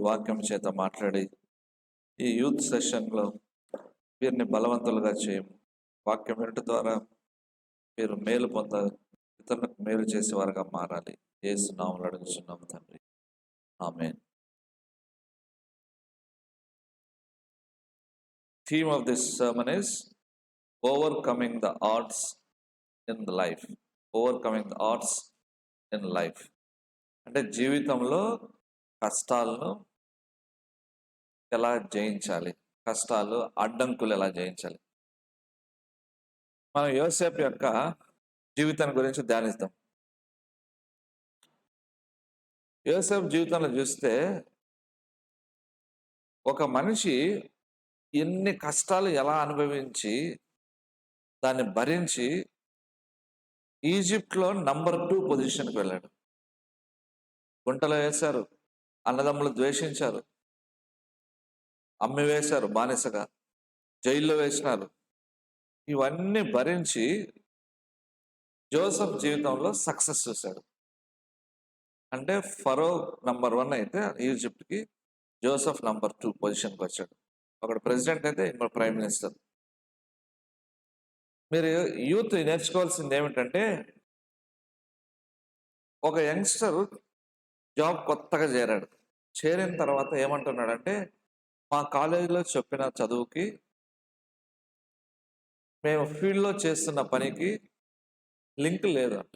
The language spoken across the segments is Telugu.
వాక్యం చేత మాట్లాడి ఈ యూత్ సెషన్లో వీరిని బలవంతులుగా చేయము. వాక్యం వినటం ద్వారా మీరు మేలు పొందాలి, ఇతరులకు మేలు చేసేవారుగా మారాలి. యేసు నామములో అడుగుచున్నాము తండ్రి, ఆమేన్. Theme of this sermon is overcoming the odds in the life. Overcoming the odds in life అంటే జీవితంలో కష్టాలను ఎలా జయించాలి, కష్టాలు అడ్డంకులు ఎలా జయించాలి. మనం యోసేపు యొక్క జీవితం గురించి ధ్యానిస్తాం. యోసేపు జీవితంలో చూస్తే ఒక మనిషి ఎన్ని కష్టాలు ఎలా అనుభవించి దాన్ని భరించి ఈజిప్ట్లో నంబర్ 2 పొజిషన్కి వెళ్ళాడు. గుంటలో వేశారు, అన్నదమ్ములు ద్వేషించారు, అమ్మి వేశారు బానిసగా, జైల్లో వేసినారు. ఇవన్నీ భరించి జోసెఫ్ జీవితంలో సక్సెస్ చూశాడు. అంటే ఫరో నంబర్ 1 అయితే ఈజిప్ట్కి జోసెఫ్ నంబర్ 2 పొజిషన్కి వచ్చాడు. ఒకడు ప్రెసిడెంట్ అయితే ఇంకో ప్రైమ్ మినిస్టర్. మీరు యూత్ నేర్చుకోవాల్సింది ఏమిటంటే, ఒక యంగ్స్టర్ జాబ్ కొత్తగా చేరాడు. చేరిన తర్వాత ఏమంటున్నాడంటే, మా కాలేజీలో చెప్పిన చదువుకి మేము ఫీల్డ్లో చేస్తున్న పనికి లింక్ లేదు అంట.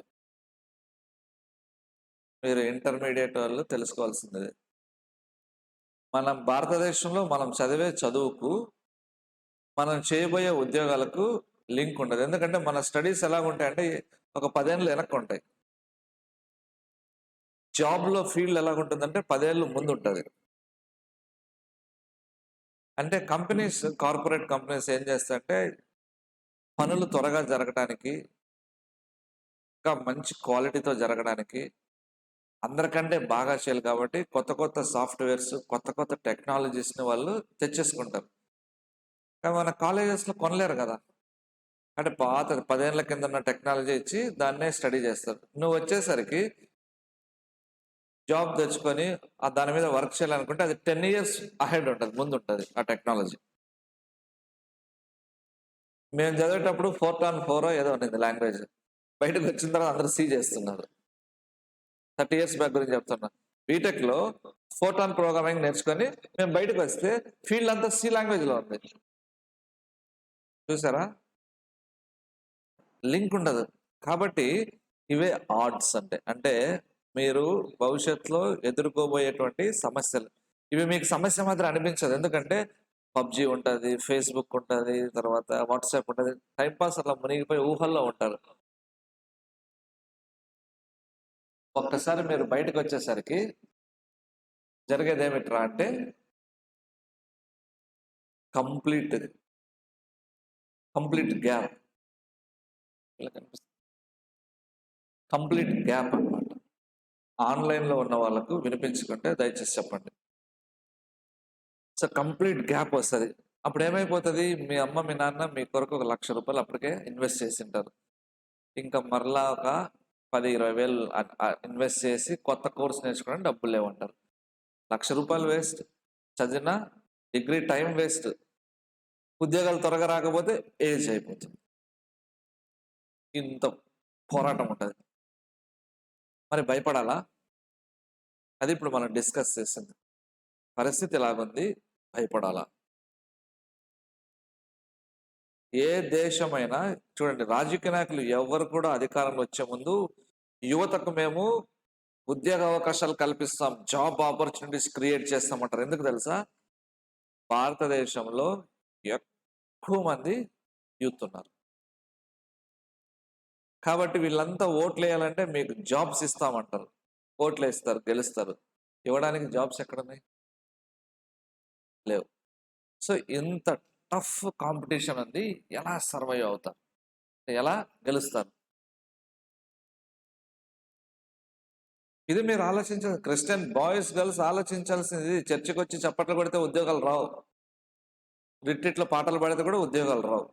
మీరు ఇంటర్మీడియట్ వాళ్ళు తెలుసుకోవాల్సింది, మనం భారతదేశంలో మనం చదివే చదువుకు మనం చేయబోయే ఉద్యోగాలకు లింక్ ఉండదు. ఎందుకంటే మన స్టడీస్ ఎలాగుంటాయంటే ఒక 10 ఏళ్ళు వెనక్కి ఉంటాయి. జాబ్లో ఫీల్డ్ ఎలాగుంటుందంటే 10 ఏళ్ళు ముందు ఉంటుంది. అంటే కంపెనీస్, కార్పొరేట్ కంపెనీస్ ఏం చేస్తాయంటే పనులు త్వరగా జరగడానికి, ఇంకా మంచి క్వాలిటీతో జరగడానికి, అందరికంటే బాగా చేయాలి కాబట్టి కొత్త కొత్త సాఫ్ట్వేర్స్, కొత్త కొత్త టెక్నాలజీస్ని వాళ్ళు తెచ్చేసుకుంటారు. కానీ మన కాలేజెస్లో కొనలేరు కదా. అంటే పాత 10 ఏళ్ల కింద ఉన్న టెక్నాలజీ ఇచ్చి దాన్నే స్టడీ చేస్తారు. నువ్వు వచ్చేసరికి జాబ్ తెచ్చుకొని దాని మీద వర్క్ చేయాలనుకుంటే అది 10 years అహెడ్ ఉంటుంది, ముందు ఉంటుంది ఆ టెక్నాలజీ. మేము చదివేటప్పుడు 4 ఏదో ఉన్నది లాంగ్వేజ్. బయటకు వచ్చిన తర్వాత అందరూ సి చేస్తున్నారు. 30 years బ్యాక్ గురించి చెప్తున్నా. బీటెక్లో ఫోర్టాన్ ప్రోగ్రామింగ్ నేర్చుకొని మేము బయటకు వస్తే ఫీల్డ్ అంతా సి లాంగ్వేజ్లో ఉంది. చూసారా, లింక్ ఉండదు. కాబట్టి ఇవే ఆడ్స్ అంటే మీరు భవిష్యత్తులో ఎదుర్కోబోయేటువంటి సమస్యలు. ఇవి మీకు సమస్య మాత్రం అనిపించదు, ఎందుకంటే పబ్జి ఉంటుంది, ఫేస్బుక్ ఉంటుంది, తర్వాత వాట్సాప్ ఉంటుంది. టైంపాస్ అలా మునిగిపోయి ఊహల్లో ఉంటారు. ఒక్కసారి మీరు బయటకు వచ్చేసరికి జరిగేది ఏమిట్రా అంటే కంప్లీట్ గ్యాప్, కంప్లీట్ గ్యాప్ అన్నమాట. ఆన్లైన్లో ఉన్న వాళ్ళకు వినిపించుకుంటే దయచేసి చెప్పండి. సో కంప్లీట్ గ్యాప్ వస్తుంది. అప్పుడు ఏమైపోతుంది, మీ అమ్మ మీ నాన్న మీ కొరకు 1,00,000 రూపాయలు అప్పటికే ఇన్వెస్ట్ చేసింటారు. ఇంకా మరలా ఒక 10-20 వేలు ఇన్వెస్ట్ చేసి కొత్త కోర్స్ నేర్చుకోవడానికి డబ్బులు లేవంటారు. 1,00,000 రూపాయలు వేస్ట్, చదివిన డిగ్రీ టైం వేస్ట్, ఉద్యోగాలు త్వరగా రాకపోతే ఏజ్ అయిపోతుంది. ఇంత పోరాటం ఉంటుంది. మరి భయపడాలా? అది ఇప్పుడు మనం డిస్కస్ చేసింది. పరిస్థితి ఎలాగుంది, భయపడాలా? ఏ దేశమైనా చూడండి, రాజకీయ నాయకులు ఎవరు కూడా అధికారంలో వచ్చే ముందు యువతకు మేము ఉద్యోగ అవకాశాలు కల్పిస్తాం, జాబ్ ఆపర్చునిటీస్ క్రియేట్ చేస్తామంటారు. ఎందుకు తెలుసా? భారతదేశంలో ఎక్కువ మంది యూత్ ఉన్నారు కాబట్టి వీళ్ళంతా ఓట్లు వేయాలంటే మీకు జాబ్స్ ఇస్తామంటారు. ఓట్లు వేస్తారు, గెలుస్తారు. ఇవ్వడానికి జాబ్స్ ఎక్కడున్నాయి? లేవు. సో ఇంత టఫ్ కాంపిటీషన్ ఉంది. ఎలా సర్వైవ్ అవుతారు, ఎలా గెలుస్తారు? ఇది మీరు ఆలోచించాలి. క్రిస్టియన్ బాయ్స్ గర్ల్స్ ఆలోచించాల్సింది. చర్చికి వచ్చి చప్పట్లు కొడితే ఉద్యోగాలు రావు, రిట్రీట్లో పాటలు పాడితే కూడా ఉద్యోగాలు రావు.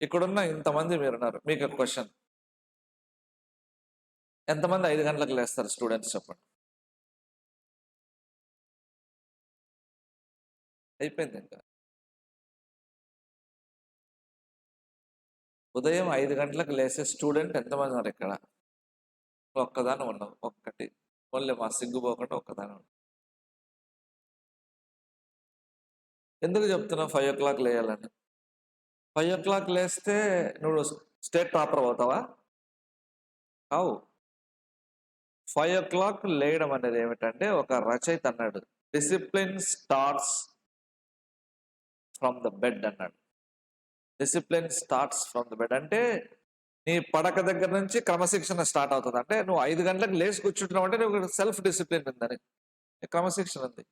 ఇక్కడున్న ఇంతమంది మీరున్నారు, మీకు క్వశ్చన్, ఎంతమంది 5 గంటలకు లేస్తారు స్టూడెంట్స్ చెప్పండి? అయిపోయింది ఇంకా. ఉదయం 5 గంటలకు లేసే స్టూడెంట్ ఎంతమంది ఉన్నారు ఇక్కడ? ఒక్కదాని ఉన్నావు, ఒక్కటి. ఓన్లీ మా సిగ్గు పోకుండా ఒక్కదాని ఉన్నావు. ఎందుకు చెప్తున్నావు 5 o'clock లేయాలని? 5 o'clock లేస్తే నువ్వు స్టేట్ టాపర్ అవుతావా? కావు. 5 o'clock లేయడం అనేది ఏమిటంటే, ఒక రచయిత అన్నాడు, discipline starts from the bed అన్నాడు. Discipline starts from the bed అంటే నీ పడక దగ్గర నుంచి క్రమశిక్షణ స్టార్ట్ అవుతుంది. అంటే నువ్వు 5 గంటలకు లేచి కూర్చుంటున్నావు అంటే నువ్వు సెల్ఫ్ డిసిప్లిన్ ఉందని, క్రమశిక్షణ ఉంది.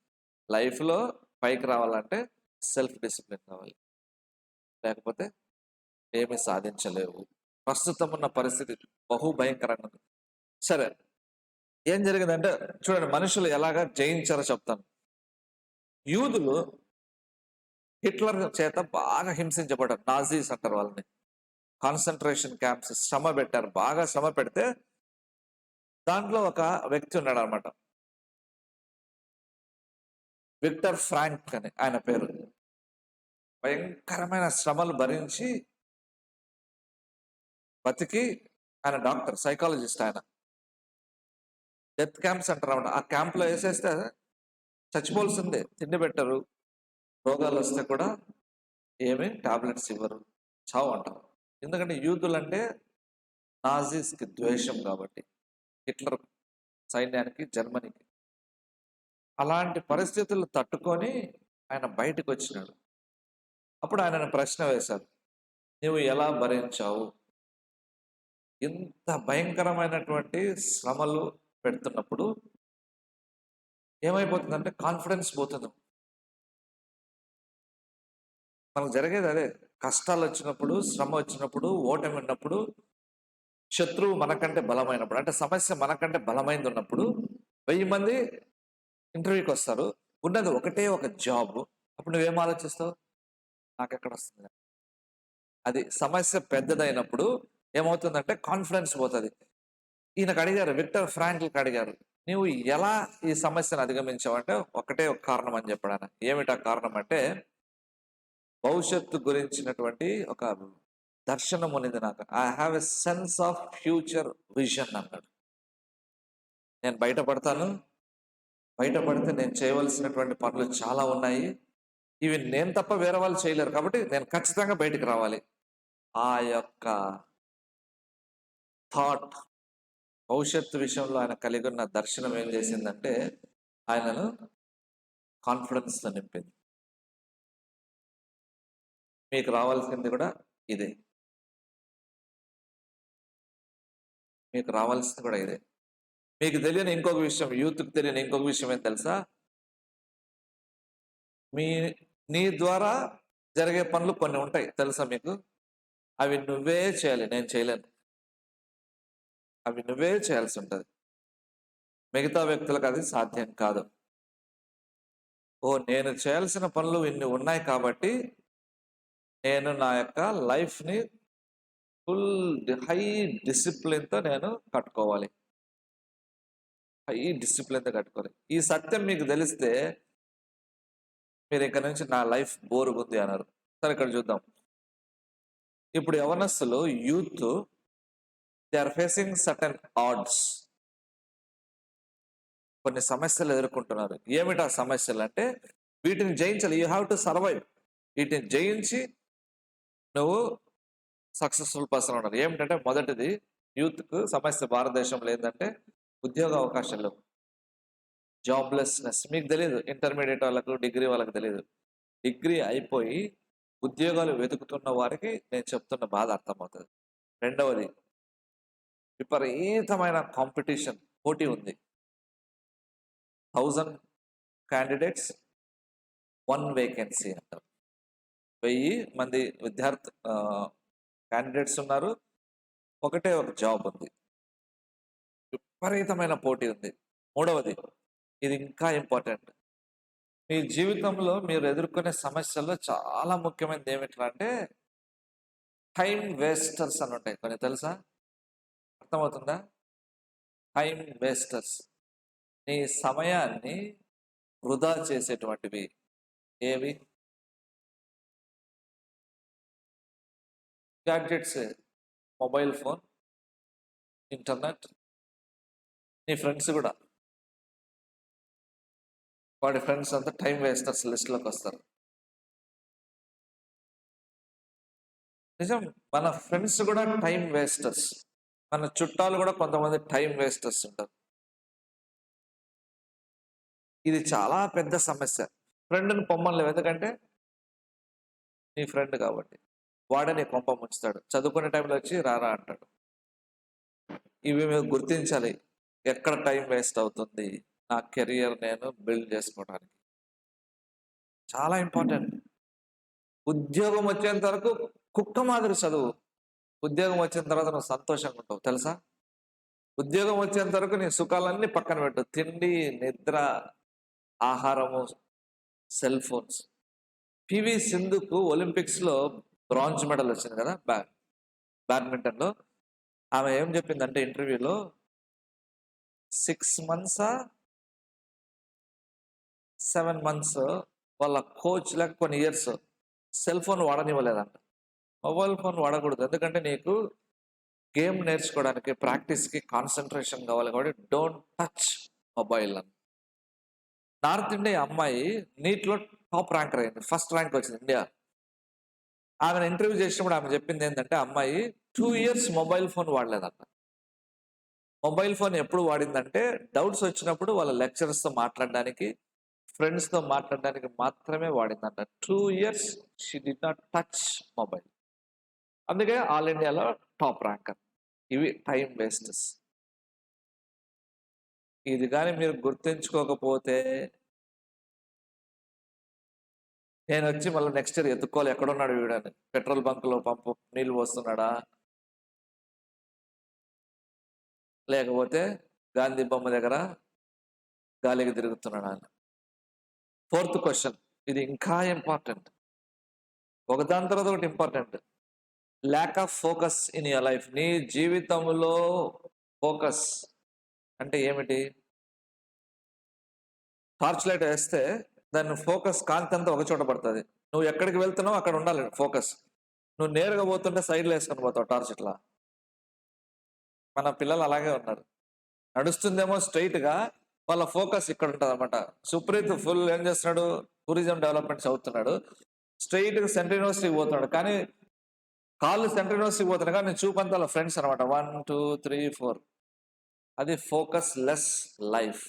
లైఫ్లో పైకి రావాలంటే సెల్ఫ్ డిసిప్లిన్ కావాలి, లేకపోతే ఏమీ సాధించలేవు. ప్రస్తుతం ఉన్న పరిస్థితి బహు భయంకరంగా ఉంది. సరే, ఏం జరిగిందంటే చూడండి, మనుషులు ఎలాగా జయించారో చెప్తాను. యూదులు హిట్లర్ చేత బాగా హింసించబడ్డారు. నాజీస్ అంటారు వాళ్ళని. కాన్సన్ట్రేషన్ క్యాంప్స్ శ్రమ పెట్టారు, బాగా శ్రమ పెడితే దాంట్లో ఒక వ్యక్తి ఉన్నాడు అనమాట, విక్టర్ ఫ్రాంక్ అని ఆయన పేరు. భయంకరమైన శ్రమలు భరించి బతికి, ఆయన డాక్టర్, సైకాలజిస్ట్. ఆయన డెత్ క్యాంప్స్ అంటారు అన్నమాట. ఆ క్యాంప్లో వేసేస్తే చచ్చిపోవాల్సిందే. తిండి పెట్టరు, రోగాలు వస్తే కూడా ఏమీ టాబ్లెట్స్ ఇవ్వరు, చావు అంటారు. ఎందుకంటే యూదులు అంటే నాజీస్కి ద్వేషం కాబట్టి, హిట్లర్ సైన్యానికి, జర్మనీకి. అలాంటి పరిస్థితులు తట్టుకొని ఆయన బయటకు వచ్చినాడు. అప్పుడు ఆయనను ప్రశ్న వేశారు, నువ్వు ఎలా భరించావు? ఇంత భయంకరమైనటువంటి శ్రమలు పెడుతున్నప్పుడు ఏమైపోతుందంటే కాన్ఫిడెన్స్ పోతుంది. మనకు జరిగేది అదే. కష్టాలు వచ్చినప్పుడు, శ్రమ వచ్చినప్పుడు, ఓటమి ఉన్నప్పుడు, శత్రువు మనకంటే బలమైనప్పుడు, అంటే సమస్య మనకంటే బలమైనది ఉన్నప్పుడు 1000 మంది ఇంటర్వ్యూకి వస్తారు, ఉన్నది ఒకటే ఒక జాబ్. అప్పుడు నువ్వేం ఆలోచిస్తావు? నాకెక్కడ వస్తుంది? అది సమస్య పెద్దదైనప్పుడు ఏమవుతుందంటే కాన్ఫిడెన్స్ పోతుంది. ఈయనకు అడిగారు, విక్టర్ ఫ్రాంక్ల్కి అడిగారు, నువ్వు ఎలా ఈ సమస్యను అధిగమించావు అంటే ఒకటే ఒక కారణం అని చెప్పాడు ఆయన. ఏమిటా కారణం అంటే, భవిష్యత్తు గురించినటువంటి ఒక దర్శనం ఉన్నది నాకు. I have a sense of future vision అన్నాడు. నేను బయటపడతాను, బయటపడితే నేను చేయవలసినటువంటి పనులు చాలా ఉన్నాయి, ఇవి నేను తప్ప వేరే వాళ్ళు చేయలేరు, కాబట్టి నేను ఖచ్చితంగా బయటికి రావాలి. ఆ యొక్క థాట్, భవిష్యత్తు విషయంలో ఆయన కలిగి ఉన్న దర్శనం ఏం చేసిందంటే ఆయనను కాన్ఫిడెన్స్తో నింపింది. మీకు రావాల్సింది కూడా ఇదే, మీకు రావాల్సింది కూడా ఇదే. మీకు తెలియని ఇంకొక విషయం, యూత్కి తెలియని ఇంకొక విషయం ఏం తెలుసా? నీ ద్వారా జరిగే పనులు కొన్ని ఉంటాయి తెలుసా మీకు? అవి నువ్వే చేయాలి, నేను చేయలేను. అవి నువ్వే చేయాల్సి ఉంటుంది, మిగతా వ్యక్తులకు అది సాధ్యం కాదు. నేను చేయాల్సిన పనులు ఇన్ని ఉన్నాయి కాబట్టి నేను నా యొక్క లైఫ్ని ఫుల్ హై డిసిప్లిన్తో నేను కట్టుకోవాలి, హై డిసిప్లిన్తో కట్టుకోవాలి. ఈ సత్యం మీకు తెలిస్తే మీరు ఇక్కడ నుంచి నా లైఫ్ బోరుగుంది అన్నారు. సరే, ఇక్కడ చూద్దాం. ఇప్పుడు యవనస్తులు, youth, they are facing certain odds. కొన్ని సమస్యలు ఎదుర్కొంటున్నారు. ఏమిటా సమస్యలు అంటే వీటిని జయించాలి. You have to survive. వీటిని జయించి నువ్వు సక్సెస్ఫుల్ పర్సన్ ఉన్నారు. ఏమిటంటే మొదటిది, యూత్కు సమస్య భారతదేశంలో ఏంటంటే ఉద్యోగ అవకాశాలు, జాబ్లెస్నెస్. మీకు తెలియదు, ఇంటర్మీడియట్ వాళ్ళకు, డిగ్రీ వాళ్ళకు తెలియదు. డిగ్రీ అయిపోయి ఉద్యోగాలు వెతుకుతున్న వారికి నేను చెప్తున్న బాధ అర్థమవుతుంది. రెండవది, విపరీతమైన కాంపిటీషన్, పోటీ ఉంది. 1000 candidates 1 vacancy అంటారు. 1000 మంది క్యాండిడేట్స్ ఉన్నారు, ఒకటే ఒక జాబ్ ఉంది. విపరీతమైన పోటీ ఉంది. మూడవది, ఇది ఇంకా ఇంపార్టెంట్, మీ జీవితంలో మీరు ఎదుర్కొనే సమస్యల్లో చాలా ముఖ్యమైనది ఏమిటంటే అంటే టైం వేస్టర్స్ అని ఉంటాయి కొన్ని, తెలుసా? అర్థమవుతుందా? టైం వేస్టర్స్, నీ సమయాన్ని వృధా చేసేటువంటివి, ఏవి? గ్యాడ్జెట్స్, మొబైల్ ఫోన్, ఇంటర్నెట్, నీ ఫ్రెండ్స్ కూడా. వాడి ఫ్రెండ్స్ అంతా టైం వేస్టర్స్ లిస్ట్లోకి వస్తారు. నిజం, మన ఫ్రెండ్స్ కూడా టైం వేస్టర్స్. మన చుట్టాలు కూడా కొంతమంది టైం వేస్టర్స్ ఉంటారు. ఇది చాలా పెద్ద సమస్య. ఫ్రెండ్ని పొమ్మలేవు, ఎందుకంటే నీ ఫ్రెండ్ కాబట్టి. వాడే నీ కొంప ముంచుతాడు. చదువుకునే టైంలో వచ్చి రారా అంటాడు. ఇవి మీరు గుర్తించాలి. ఎక్కడ టైం వేస్ట్ అవుతుంది, నా కెరియర్ నేను బిల్డ్ చేసుకోవడానికి. చాలా ఇంపార్టెంట్. ఉద్యోగం వచ్చేంత వరకు కుక్క మాదిరి చదువు. ఉద్యోగం వచ్చిన తర్వాత నువ్వు సంతోషంగా ఉంటావు తెలుసా. ఉద్యోగం వచ్చేంత వరకు నీ సుఖాలన్నీ పక్కన పెట్టు. తిండి, నిద్ర, ఆహారము, సెల్ ఫోన్స్. పివి సింధుకు ఒలింపిక్స్లో బ్రాంజ్ మెడల్ వచ్చింది కదా బ్యాడ్మింటన్లో. ఆమె ఏం చెప్పిందంటే ఇంటర్వ్యూలో, 6 months 7 months వాళ్ళ కోచ్ లేక కొన్ని ఇయర్స్ సెల్ ఫోన్ వాడనివ్వలేదంట. మొబైల్ ఫోన్ వాడకూడదు, ఎందుకంటే నీకు గేమ్ నేర్చుకోవడానికి, ప్రాక్టీస్కి కాన్సన్ట్రేషన్ కావాలి కాబట్టి డోంట్ టచ్ మొబైల్ అని. నార్త్ ఇండియా అమ్మాయి నీట్లో టాప్ ర్యాంకర్ అయింది, ఫస్ట్ ర్యాంక్ వచ్చింది ఇండియా. ఆమెను ఇంటర్వ్యూ చేసినప్పుడు ఆమె చెప్పింది ఏంటంటే, అమ్మాయి 2 years మొబైల్ ఫోన్ వాడలేదంట. మొబైల్ ఫోన్ ఎప్పుడు వాడిందంటే డౌట్స్ వచ్చినప్పుడు వాళ్ళ లెక్చరర్స్తో మాట్లాడడానికి, ఫ్రెండ్స్తో మాట్లాడడానికి మాత్రమే వాడిందంట. 2 years she did not touch mobile. అందుకే ఆల్ ఇండియాలో టాప్ ర్యాంకర్. ఇవి టైం వేస్టర్స్. ఇది కానీ మీరు గుర్తించుకోకపోతే, నేను వచ్చి మళ్ళీ నెక్స్ట్ ఇయర్ ఎత్తుక్కోవాలి ఎక్కడున్నాడు వీడని. పెట్రోల్ బంక్లో పంపు నీళ్ళు పోస్తున్నాడా, లేకపోతే గాంధీ బొమ్మ దగ్గర గాలికి తిరుగుతున్నాడా అని. 4th క్వశ్చన్, ఇది ఇంకా ఇంపార్టెంట్. ఒకదాని తర్వాత ఒకటి important. Lack of focus in your life. నీ జీవితంలో ఫోకస్ అంటే ఏమిటి? టార్చ్ లైట్ వేస్తే దాని ఫోకస్ కాంతి అంతా ఒక చోట పడుతుంది. నువ్వు ఎక్కడికి వెళ్తున్నావు అక్కడ ఉండాలి ఫోకస్. నువ్వు నేరుగా పోతుంటే సైడ్లో వేసుకొని పోతావు టార్చ్ ఇట్లా. మన పిల్లలు అలాగే ఉన్నారు. నడుస్తుందేమో స్ట్రైట్గా, వాళ్ళ ఫోకస్ ఇక్కడ ఉంటుంది అనమాట. సుప్రీత్ ఫుల్ ఏం చేస్తున్నాడు, టూరిజం డెవలప్మెంట్ చదువుతున్నాడు, స్ట్రైట్గా సెంట్రల్ యూనివర్సిటీకి పోతున్నాడు. కానీ కాళ్ళు సెంట్రల్ యూనివర్సిటీకి పోతున్నాడు, కానీ చూపు అంతా వాళ్ళ ఫ్రెండ్స్ అనమాట. 1 2 3 4. అది ఫోకస్ లెస్ లైఫ్.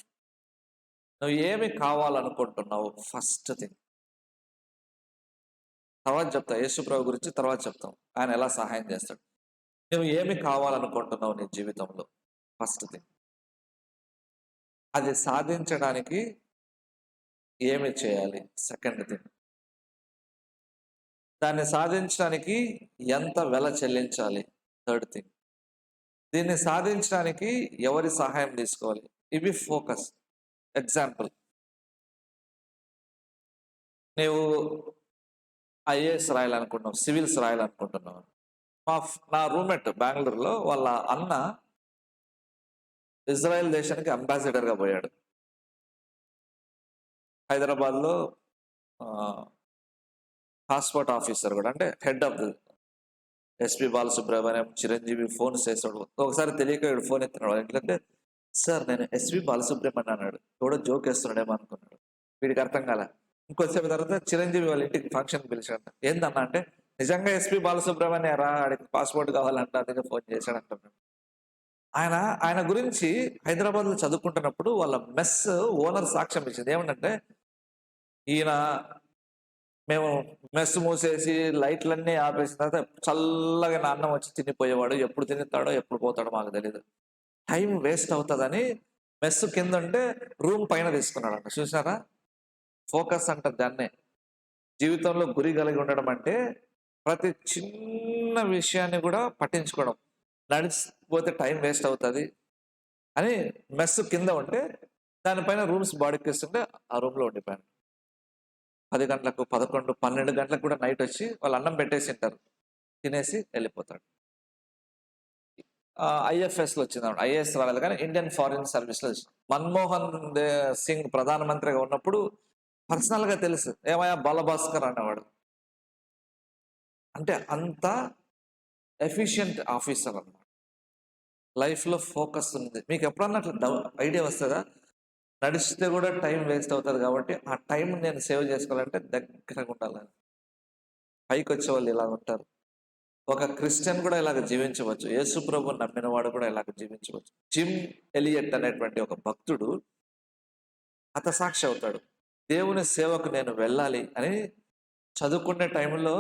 నువ్వు ఏమి కావాలనుకుంటున్నావు ఫస్ట్ థింగ్. తర్వాత చెప్తా యేసుప్రభు గురించి, తర్వాత చెప్తాం ఆయన ఎలా సహాయం చేస్తాడు. నువ్వు ఏమి కావాలనుకుంటున్నావు నీ జీవితంలో ఫస్ట్ థింగ్. అది సాధించడానికి ఏమి చేయాలి సెకండ్ థింగ్. దాన్ని సాధించడానికి ఎంత వెల చెల్లించాలి థర్డ్ థింగ్. దీన్ని సాధించడానికి ఎవరి సహాయం తీసుకోవాలి. ఇవి ఫోకస్. ఎగ్జాంపుల్, నీవు ఐఏఎస్ రాయాలనుకుంటున్నావు, సివిల్స్ రాయాలనుకుంటున్నావు. నా రూమ్మేట్ బెంగళూరులో వాళ్ళ అన్న ఇజ్రాయెల్ దేశానికి అంబాసిడర్గా పోయాడు. హైదరాబాద్లో పాస్పోర్ట్ ఆఫీసర్ కూడా, అంటే head of the SP Balasubrahmanyam, Chiranjeevi phone చేసాడు. ఒకసారి తెలియక వీడు ఫోన్ ఎత్తున్నాడు. ఏంటంటే, సార్ నేను ఎస్పి బాలసుబ్రహ్మణ్యం అన్నాడు. ఎవడో జోక్ వేస్తున్నాడేమో అనుకున్నాడు. వీడికి అర్థం కాల. ఇంకొద్దిసేపు తర్వాత చిరంజీవి వాళ్ళ ఇంటికి ఫంక్షన్ పిలిచాడు. ఏందన్నా అంటే, నిజంగా ఎస్పి బాలసుబ్రహ్మణ్యం రా, ఆడికి పాస్పోర్ట్ కావాలంట, అందుకే ఫోన్ చేశాడంట. ఆయన గురించి హైదరాబాద్లో చదువుకుంటున్నప్పుడు వాళ్ళ మెస్ ఓనర్ సాక్ష్యం ఇచ్చింది. ఏమంటే, ఈయన మేము మెస్ మూసేసి లైట్లన్నీ ఆపేసిన తర్వాత చల్లగా అన్నం వచ్చి తినిపోయేవాడు. ఎప్పుడు తినిస్తాడో ఎప్పుడు పోతాడో మాకు తెలియదు. టైం వేస్ట్ అవుతుందని మెస్ కింద ఉంటే రూమ్ పైన తీసుకున్నాడు అంట. చూసారా, ఫోకస్ అంటారు దాన్నే. జీవితంలో గురి కలిగి ఉండడం అంటే ప్రతి చిన్న విషయాన్ని కూడా పట్టించుకోవడం. నడిచిపోతే టైం వేస్ట్ అవుతుంది అని మెస్ కింద ఉంటే దానిపైన రూమ్స్ బాడీకి ఇస్తుంటే ఆ రూమ్లో ఉండిపోయాను. 10 గంటలకు 11 12 గంటలకు కూడా నైట్ వచ్చి వాళ్ళు అన్నం పెట్టేసి ఉంటారు, తినేసి వెళ్ళిపోతాడు. ఐఎఫ్ఎస్లో వచ్చింది, ఐఏఎస్ రాలేదు కానీ ఇండియన్ ఫారిన్ సర్వీస్లో వచ్చింది. మన్మోహన్ సింగ్ ప్రధానమంత్రిగా ఉన్నప్పుడు పర్సనల్గా తెలుసు, ఏమయ్యా బలభాస్కర్ అనేవాడు. అంటే అంత ఎఫిషియంట్ ఆఫీసర్ అన్నమాట. లైఫ్లో ఫోకస్ ఉంది. మీకు ఎప్పుడన్నా అట్లా ఐడియా వస్తుందా? నడిస్తే కూడా టైం వేస్ట్ అవుతుంది కాబట్టి ఆ టైం నేను సేవ్ చేసుకోవాలంటే దగ్గరగా ఉండాలని. పైకి వచ్చే వాళ్ళు ఇలా ఉంటారు. ఒక క్రిస్టియన్ కూడా ఇలాగ జీవించవచ్చు. యేసు ప్రభువుని నమ్మిన వాడు కూడా ఇలాగ జీవించవచ్చు. జిమ్ ఎలియట్ అనేటువంటి ఒక భక్తుడు హతసాక్షి అవుతాడు. దేవుని సేవకు నేను వెళ్ళాలి అని చదువుకునే టైంలో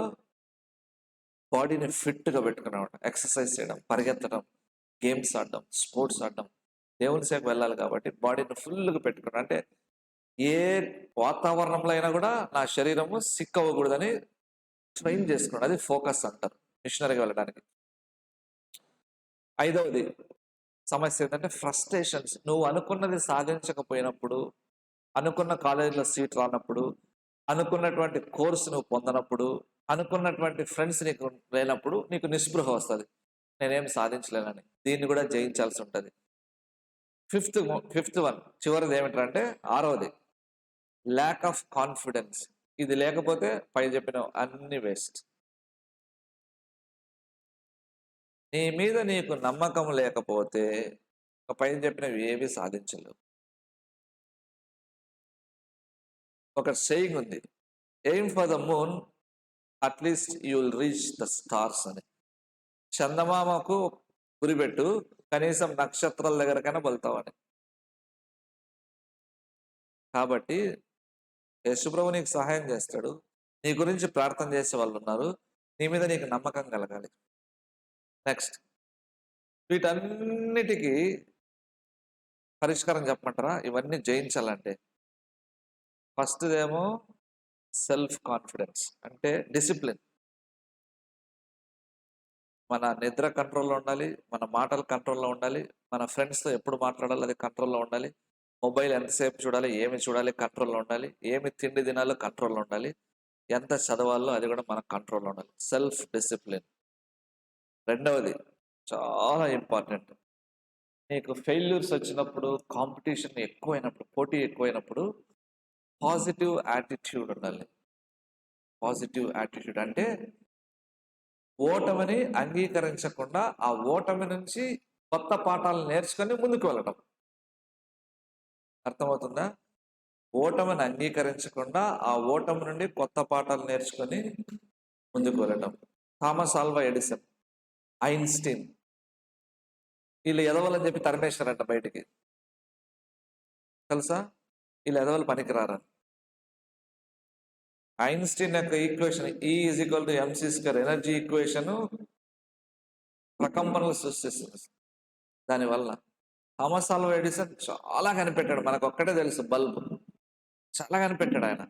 బాడీని ఫిట్గా పెట్టుకునేవాడు. ఎక్సర్సైజ్ చేయడం, పరిగెత్తడం, గేమ్స్ ఆడడం, స్పోర్ట్స్ ఆడడం. దేవుని సేవకు వెళ్ళాలి కాబట్టి బాడీని ఫుల్గా పెట్టుకున్నాడు. అంటే ఏ వాతావరణంలో అయినా కూడా నా శరీరము సిక్ అవ్వకూడదని ట్రైన్ చేసుకున్నాడు. అది ఫోకస్ అంటారు మిషనరీగా వెళ్ళడానికి. ఐదవది సమస్య ఏంటంటే ఫ్రస్ట్రేషన్స్. నువ్వు అనుకున్నది సాధించకపోయినప్పుడు, అనుకున్న కాలేజీలో సీట్ రానప్పుడు, అనుకున్నటువంటి కోర్సు నువ్వు పొందనప్పుడు, అనుకున్నటువంటి ఫ్రెండ్స్ నీకు లేనప్పుడు నీకు నిస్పృహ వస్తుంది, నేనేం సాధించలేనని. దీన్ని కూడా జయించాల్సి ఉంటుంది. ఫిఫ్త్ వన్ చివరిది ఏమిటంటే ఆరవది ల్యాక్ ఆఫ్ కాన్ఫిడెన్స్. ఇది లేకపోతే పై చెప్పిన అన్ని వేస్ట్. నీ మీద నీకు నమ్మకం లేకపోతే పైన చెప్పినవి ఏవి సాధించలేవు. ఒక సేయింగ్ ఉంది, aim for the moon at least you will reach the stars అని. చందమామకు గురిపెట్టు, కనీసం నక్షత్రాల దగ్గరకైనా వెళ్తావని. కాబట్టి యేసుప్రభు నీకు సహాయం చేస్తాడు. నీ గురించి ప్రార్థన చేసే వాళ్ళు ఉన్నారు. నీ మీద నీకు నమ్మకం కలగాలి. నెక్స్ట్, వీటన్నిటికీ పరిష్కారం చెప్పమంటారా? ఇవన్నీ జయించాలంటే ఫస్ట్దేమో సెల్ఫ్ కాన్ఫిడెన్స్, అంటే డిసిప్లిన్. మన నిద్ర కంట్రోల్లో ఉండాలి, మన మాటలు కంట్రోల్లో ఉండాలి, మన ఫ్రెండ్స్తో ఎప్పుడు మాట్లాడాలి అది కంట్రోల్లో ఉండాలి, మొబైల్ ఎంతసేపు చూడాలి, ఏమి చూడాలి కంట్రోల్లో ఉండాలి, ఏమి తిండి తినాలో కంట్రోల్లో ఉండాలి, ఎంత చదవాలో అది కూడా మనకు కంట్రోల్లో ఉండాలి. Self discipline. రెండవది చాలా ఇంపార్టెంట్, నీకు ఫెయిల్యూర్స్ వచ్చినప్పుడు, కాంపిటీషన్ ఎక్కువైనప్పుడు, పోటీ ఎక్కువైనప్పుడు పాజిటివ్ యాటిట్యూడ్ ఉండాలి. పాజిటివ్ యాటిట్యూడ్ అంటే ఓటమిని అంగీకరించకుండా ఆ ఓటమి నుంచి కొత్త పాఠాలు నేర్చుకొని ముందుకు వెళ్ళడం. అర్థమవుతుందా? ఓటమిని అంగీకరించకుండా ఆ ఓటమి నుండి కొత్త పాఠాలు నేర్చుకొని ముందుకు వెళ్ళడం. థామస్ ఆల్వా ఎడిసన్, ఐన్స్టీన్, వీళ్ళు ఎదవాలని చెప్పి తరిమేశారంట బయటికి. తెలుసా? వీళ్ళు ఎదవలు పనికిరారని. ఐన్స్టీన్ యొక్క ఈక్వేషన్ E=mc², ఎనర్జీ ఈక్వేషన్ ప్రకంపనలు సృష్టిస్తుంది. దానివల్ల థామస్ ఆల్వా ఎడిసన్ చాలా కనిపెట్టాడు. మనకు ఒక్కటే తెలుసు, బల్బు. చాలా కనిపెట్టాడు ఆయన.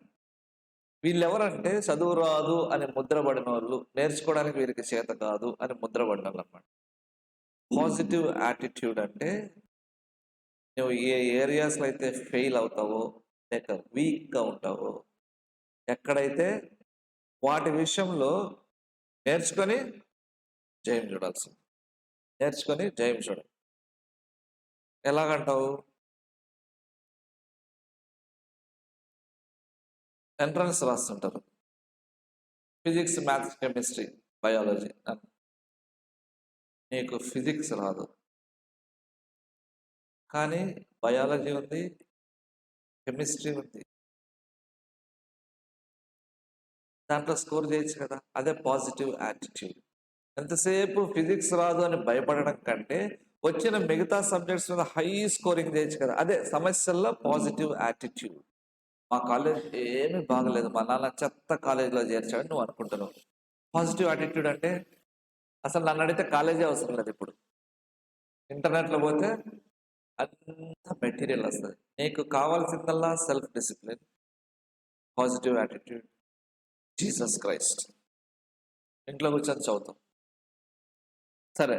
వీళ్ళెవరంటే చదువు రాదు అని ముద్రపడిన వాళ్ళు, నేర్చుకోవడానికి వీరికి చేత కాదు అని ముద్రపడిన వాళ్ళు అన్నమాట. పాజిటివ్ యాటిట్యూడ్ అంటే నువ్వు ఏ ఏరియాస్లో అయితే ఫెయిల్ అవుతావో లేక వీక్గా ఉంటావో, ఎక్కడైతే వాటి విషయంలో నేర్చుకొని జయం చూడాల్సింది. నేర్చుకొని జయం చూడాలి. ఎలాగంటావు? ఎంట్రన్స్ రాస్తుంటారు, ఫిజిక్స్, మ్యాథ్స్, కెమిస్ట్రీ, బయాలజీ. నీకు ఫిజిక్స్ రాదు కానీ బయాలజీ ఉంది, కెమిస్ట్రీ ఉంది, దాంట్లో స్కోర్ చేయొచ్చు కదా. అదే పాజిటివ్ యాటిట్యూడ్. ఎంతసేపు ఫిజిక్స్ రాదు అని భయపడడం కంటే వచ్చిన మిగతా సబ్జెక్ట్స్ మీద హై స్కోరింగ్ చేయొచ్చు కదా. అదే సమస్యల్లో పాజిటివ్ యాటిట్యూడ్. మా కాలేజ్ ఏమీ బాగలేదు, మా నాన్న చెత్త కాలేజీలో చేర్చాడు నువ్వు అనుకుంటున్నావు. పాజిటివ్ యాటిట్యూడ్ అంటే అసలు నన్ను అడిగితే కాలేజీ అవసరం లేదు. ఇప్పుడు ఇంటర్నెట్లో పోతే అంత మెటీరియల్ వస్తుంది. నీకు కావాల్సిందల్లా self discipline, positive attitude, Jesus Christ. ఇంట్లో కూర్చొని చదువుతాం. సరే,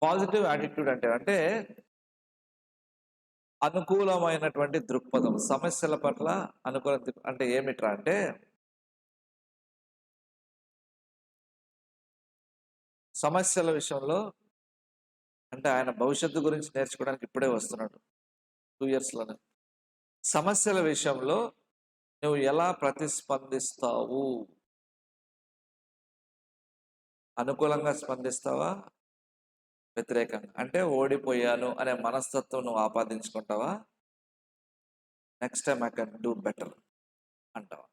పాజిటివ్ యాటిట్యూడ్ అంటే అనుకూలమైనటువంటి దృక్పథం. సమస్యల పట్ల అనుకూల అంటే ఏమిట్రా అంటే సమస్యల విషయంలో, అంటే ఆయన భవిష్యత్తు గురించి నేర్చుకోవడానికి ఇప్పుడే వస్తున్నాడు, 2 yearsలోనే. సమస్యల విషయంలో నువ్వు ఎలా ప్రతిస్పందిస్తావు? అనుకూలంగా స్పందిస్తావా? వ్యతిరేకంగా? అంటే ఓడిపోయాను అనే మనస్తత్వం నువ్వు ఆపాదించుకుంటావా? Next time I can do better అంటావా?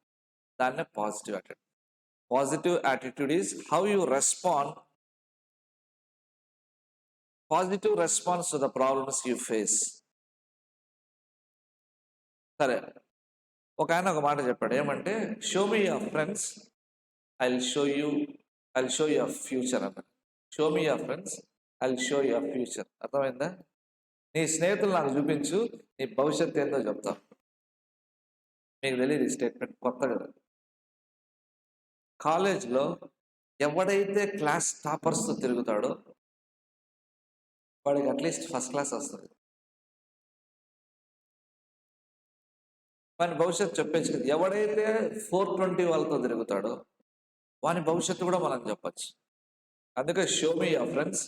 దాన్నే positive attitude. Positive attitude is how you respond, positive response to the problems you face. సరే, ఒక ఆయన ఒక మాట చెప్పాడు, ఏమంటే show me your friends, I will show your future అన్నాడు. Show me your friends, I will show your future. అర్థమైందా? నీ స్నేహితులు నాకు చూపించు, నీ భవిష్యత్తు ఏందో చెప్తా. మీకు తెలియదు ఈ స్టేట్మెంట్, కొత్త కదా. కాలేజ్లో ఎవడైతే క్లాస్ టాపర్స్తో తిరుగుతాడో వాడికి అట్లీస్ట్ ఫస్ట్ క్లాస్ వస్తుంది. వాని భవిష్యత్తు చెప్పచ్చు కదా. ఎవడైతే 420 వాళ్ళతో తిరుగుతాడో వాని భవిష్యత్తు కూడా మనం చెప్పచ్చు. అందుకే show me your friends,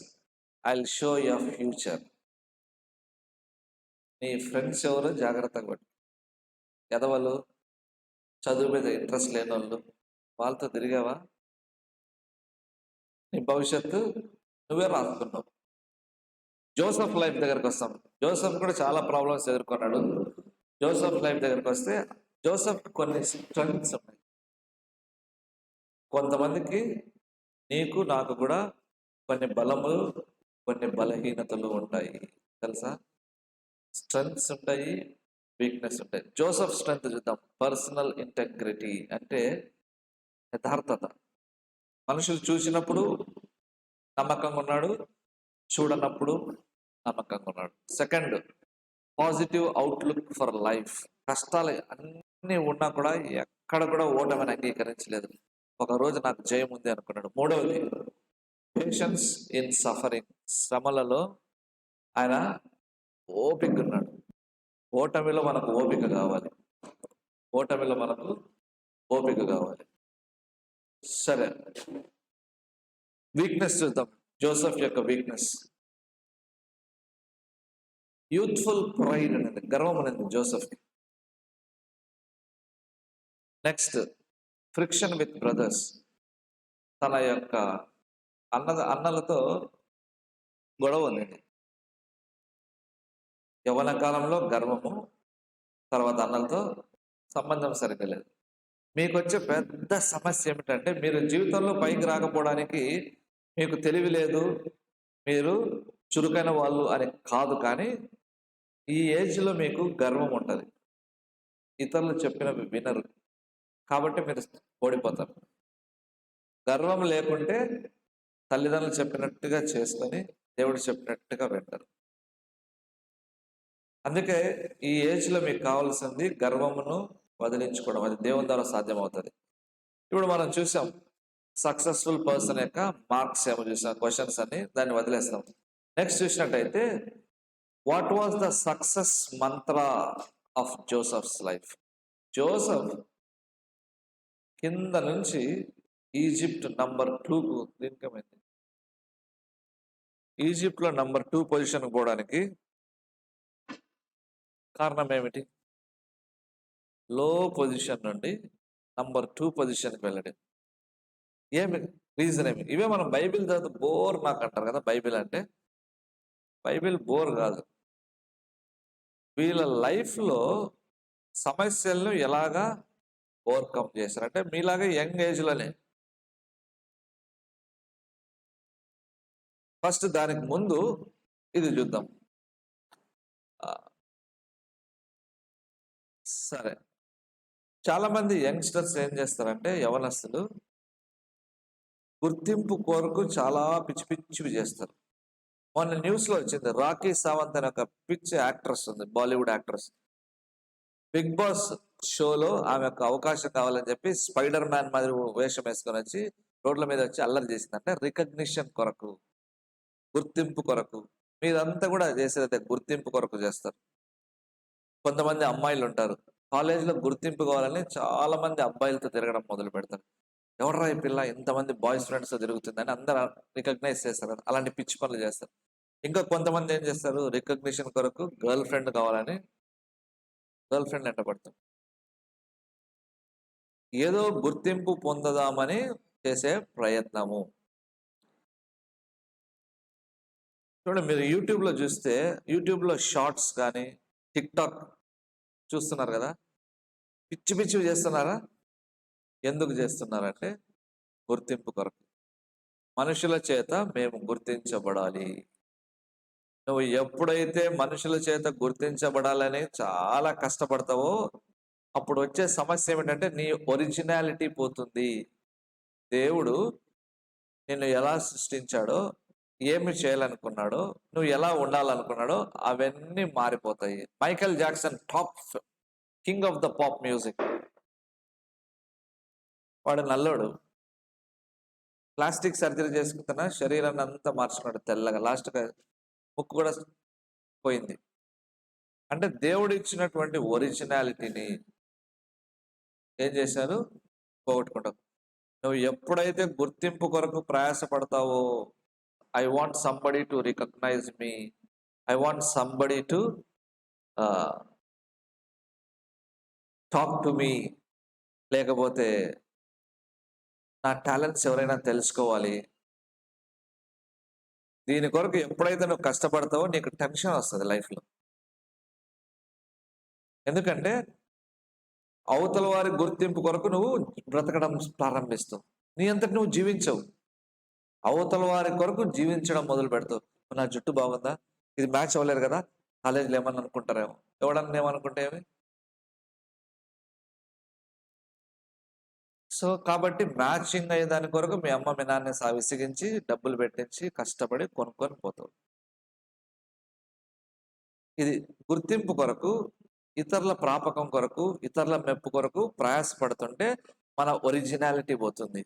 I will show your future. నీ ఫ్రెండ్స్ ఎవరు జాగ్రత్తగా పట్టు. ఎదవలు, చదువు మీద ఇంట్రెస్ట్ లేని వాళ్ళు, వాళ్ళతో తిరిగావా నీ భవిష్యత్తు నువ్వే రాసుకున్నావు. జోసెఫ్ లైఫ్ దగ్గరకు వస్తాం. జోసెఫ్ కూడా చాలా ప్రాబ్లమ్స్ ఎదుర్కొన్నాడు. జోసెఫ్ లైఫ్ దగ్గరకు వస్తే జోసెఫ్ కొన్ని స్ట్రెంగ్స్ ఉన్నాయి. కొంతమందికి, నీకు నాకు కూడా కొన్ని బలములు కొన్ని బలహీనతలు ఉంటాయి, తెలుసా? స్ట్రెంగ్స్ ఉంటాయి, వీక్నెస్ ఉంటాయి. జోసెఫ్ స్ట్రెంగ్త్ చూద్దాం. పర్సనల్ ఇంటెగ్రిటీ అంటే యథార్థత. మనుషులు చూసినప్పుడు నమ్మకంగా ఉన్నాడు, చూడనప్పుడు నమ్మకంగా ఉన్నాడు. Second, positive outlook for life. కష్టాలు అన్నీ ఉన్నా కూడా ఎక్కడ కూడా ఓటమిని అంగీకరించలేదు. ఒక రోజు నాకు జయం ఉంది అనుకున్నాడు. మూడవది, పేషెన్స్ ఇన్ సఫరింగ్. శ్రమలలో ఆయన ఓపిక ఉన్నాడు. ఓటమిలో మనకు ఓపిక కావాలి, ఓటమిలో మనకు ఓపిక కావాలి. సరే, వీక్నెస్ చూద్దాం. జోసెఫ్ యొక్క వీక్నెస్ యూత్ఫుల్ ప్రైడ్ అనేది, గర్వం అనేది జోసెఫ్కి. Next, friction with brothers. తన యొక్క అన్నలతో గొడవ ఉందండి. యవ్వన కాలంలో గర్వము, తర్వాత అన్నలతో సంబంధం సరిగ్గా లేదు. మీకు వచ్చే పెద్ద సమస్య ఏమిటంటే మీరు జీవితంలో పైకి రాకపోవడానికి మీకు తెలివి లేదు, మీరు చురుకైన వాళ్ళు అని కాదు, కానీ ఈ ఏజ్లో మీకు గర్వం ఉంటుంది. ఇతరులు చెప్పినవి వినరు కాబట్టి మీరు ఓడిపోతారు. గర్వం లేకుంటే తల్లిదండ్రులు చెప్పినట్టుగా చేసుకొని దేవుడు చెప్పినట్టుగా వింటారు. అందుకే ఈ ఏజ్లో మీకు కావాల్సింది గర్వమును వదిలించుకోవడం. అది దేవుని ద్వారా సాధ్యమవుతుంది. ఇప్పుడు మనం చూసాం సక్సెస్ఫుల్ పర్సన్ యొక్క మార్క్స్ ఏమో చూసాం, క్వశ్చన్స్ అన్ని, దాన్ని వదిలేస్తాం. నెక్స్ట్ చూసినట్టయితే, what was the success Mantra of Joseph's life? Joseph కింద నుంచి ఈజిప్ట్ నంబర్ 2కు దీనికమైంది. ఈజిప్ట్లో నంబర్ 2 పొజిషన్కి పోవడానికి కారణం ఏమిటి? లో పొజిషన్ నుండి నంబర్ 2 పొజిషన్కి వెళ్ళడం. ఏమి రీజన్ ఏమి? ఇవే మనం బైబిల్ చదివితే బోర్ నాకు అంటారు కదా. బైబిల్ అంటే, బైబిల్ బోర్ కాదు. వీళ్ళ లైఫ్లో సమస్యలను ఎలాగా ఓవర్కమ్ చేశారంటే మీలాగా యంగ్ ఏజ్లోనే. ఫస్ట్ దానికి ముందు ఇది చూద్దాం. సరే, చాలా మంది యంగ్స్టర్స్ ఏం చేస్తారంటే, యవనస్తులు గుర్తింపు కొరకు చాలా పిచ్చి పిచ్చివి చేస్తారు. మొన్న న్యూస్లో వచ్చింది, రాఖీ సావంత్ అనే ఒక పిచ్చి యాక్ట్రెస్ ఉంది, బాలీవుడ్ యాక్ట్రెస్. బిగ్ బాస్ షోలో ఆమె యొక్క అవకాశం కావాలని చెప్పి స్పైడర్ మ్యాన్ మాదిరి వేషం వేసుకొని వచ్చి రోడ్ల మీద వచ్చి అల్లరి చేసిందంటే రికగ్నిషన్ కొరకు, గుర్తింపు కొరకు. మీరంతా కూడా చేసేది గుర్తింపు కొరకు చేస్తారు. కొంతమంది అమ్మాయిలు ఉంటారు, కాలేజీలో గుర్తింపు కావాలని చాలా మంది అబ్బాయిలతో తిరగడం మొదలు పెడతారు. ఎవడరా ఈ పిల్ల ఇంతమంది బాయ్స్ ఫ్రెండ్స్తో తిరుగుతుందని అందరూ రికగ్నైజ్ చేస్తారు. అలాంటి పిచ్చి పనులు చేస్తారు. ఇంకా కొంతమంది ఏం చేస్తారు, రికగ్నిషన్ కొరకు గర్ల్ ఫ్రెండ్ కావాలని గర్ల్ ఫ్రెండ్ ఎంటబడతారు. ఏదో గుర్తింపు పొందదామని చేసే ప్రయత్నము. చూడండి, మీరు యూట్యూబ్లో చూస్తే యూట్యూబ్లో షార్ట్స్ కానీ టిక్టాక్ చూస్తున్నారు కదా, పిచ్చి పిచ్చివి చేస్తున్నారా? ఎందుకు చేస్తున్నారంటే గుర్తింపు కొరకు. మనుషుల చేత మేము గుర్తించబడాలి. నువ్వు ఎప్పుడైతే మనుషుల చేత గుర్తించబడాలని చాలా కష్టపడతావో అప్పుడు వచ్చే సమస్య ఏమిటంటే నీ ఒరిజినాలిటీ పోతుంది. దేవుడు నిన్ను ఎలా సృష్టించాడో, ఏమి చేయాలనుకున్నాడో, నువ్వు ఎలా ఉండాలనుకున్నాడో అవన్నీ మారిపోతాయి. Michael Jackson top king of the pop music. వాడు నల్లోడు, ప్లాస్టిక్ సర్జరీ చేసుకున్న శరీరాన్ని అంతా మార్చుకున్నాడు తెల్లగా, లాస్ట్గా ముక్కు కూడా పోయింది. అంటే దేవుడు ఇచ్చినటువంటి ఒరిజినాలిటీని ఏం చేశారు? పోగొట్టుకుంటావు. నువ్వు ఎప్పుడైతే గుర్తింపు కొరకు ప్రయాసపడతావో, I want somebody to recognise me, I want somebody to talk to me, లేకపోతే నా టాలెంట్స్ ఎవరైనా తెలుసుకోవాలి, దీని కొరకు ఎప్పుడైతే నువ్వు కష్టపడతావో నీకు టెన్షన్ వస్తుంది లైఫ్లో. ఎందుకంటే అవతల వారి గుర్తింపు కొరకు నువ్వు బ్రతకడం ప్రారంభిస్తావు. నీ అంతటి నువ్వు జీవించవు, అవతల వారి కొరకు జీవించడం మొదలు పెడతావు. నా జుట్టు బాగుందా, ఇది మ్యాచ్ అవ్వలేదు కదా, కాలేజీలో ఏమన్నా అనుకుంటారేమో, ఎవడన్నా ఏమనుకుంటే ఏమి. సో కాబట్టి మ్యాచింగ్ అయ్యే దాని కొరకు మీ అమ్మ మీ నాన్న విసిగించి డబ్బులు పెట్టించి కష్టపడి కొనుక్కొని పోతావు. ఇది గుర్తింపు కొరకు, ఇతరుల ప్రాపకం కొరకు, ఇతరుల మెప్పు కొరకు ప్రయాసపడుతుంటే మన ఒరిజినాలిటీ పోతుంది.